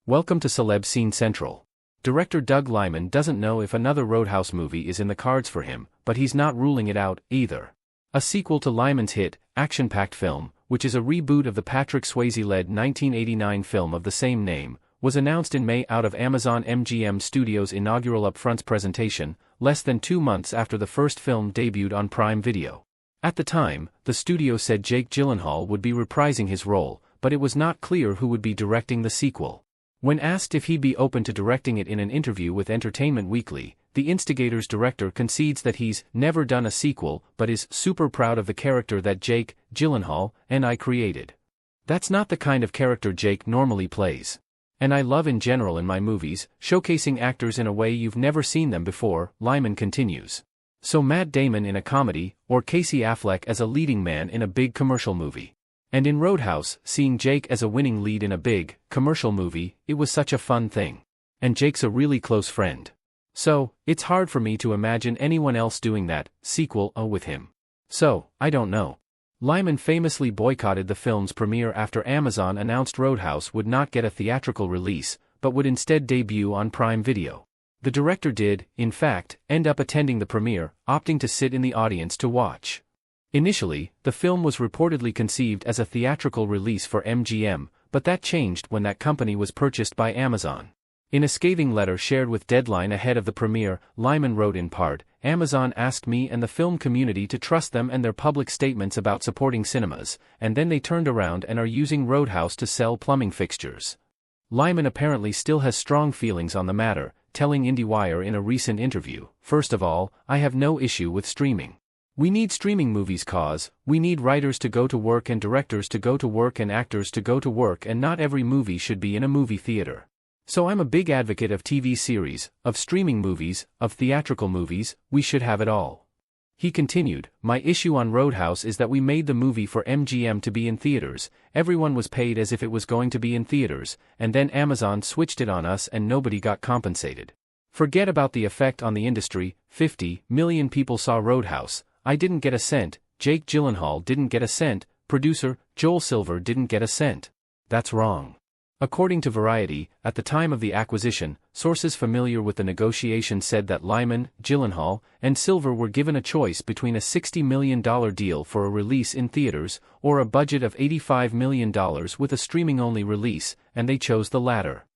Welcome to Celeb Scene Central. Director Doug Liman doesn't know if another Roadhouse movie is in the cards for him, but he's not ruling it out, either. A sequel to Liman's hit, action-packed film, which is a reboot of the Patrick Swayze-led 1989 film of the same name, was announced in May out of Amazon MGM Studios' inaugural upfront presentation, less than 2 months after the first film debuted on Prime Video. At the time, the studio said Jake Gyllenhaal would be reprising his role, but it was not clear who would be directing the sequel. When asked if he'd be open to directing it in an interview with Entertainment Weekly, the Instigator's director concedes that he's never done a sequel but is super proud of the character that Jake Gyllenhaal and I created. That's not the kind of character Jake normally plays. And I love in general in my movies, showcasing actors in a way you've never seen them before, Liman continues. So Matt Damon in a comedy, or Casey Affleck as a leading man in a big commercial movie. And in Roadhouse, seeing Jake as a winning lead in a big, commercial movie, it was such a fun thing. And Jake's a really close friend. So, it's hard for me to imagine anyone else doing that sequel with him. So, I don't know. Liman famously boycotted the film's premiere after Amazon announced Roadhouse would not get a theatrical release, but would instead debut on Prime Video. The director did, in fact, end up attending the premiere, opting to sit in the audience to watch. Initially, the film was reportedly conceived as a theatrical release for MGM, but that changed when that company was purchased by Amazon. In a scathing letter shared with Deadline ahead of the premiere, Liman wrote in part, "Amazon asked me and the film community to trust them and their public statements about supporting cinemas, and then they turned around and are using Roadhouse to sell plumbing fixtures." Liman apparently still has strong feelings on the matter, telling IndieWire in a recent interview, "First of all, I have no issue with streaming. We need streaming movies cause we need writers to go to work and directors to go to work and actors to go to work, and not every movie should be in a movie theater. So I'm a big advocate of TV series, of streaming movies, of theatrical movies, we should have it all." He continued, "My issue on Roadhouse is that we made the movie for MGM to be in theaters, everyone was paid as if it was going to be in theaters, and then Amazon switched it on us and nobody got compensated. Forget about the effect on the industry, 50 million people saw Roadhouse. I didn't get a cent, Jake Gyllenhaal didn't get a cent, producer, Joel Silver didn't get a cent. That's wrong." According to Variety, at the time of the acquisition, sources familiar with the negotiation said that Liman, Gyllenhaal, and Silver were given a choice between a $60 million deal for a release in theaters, or a budget of $85 million with a streaming-only release, and they chose the latter.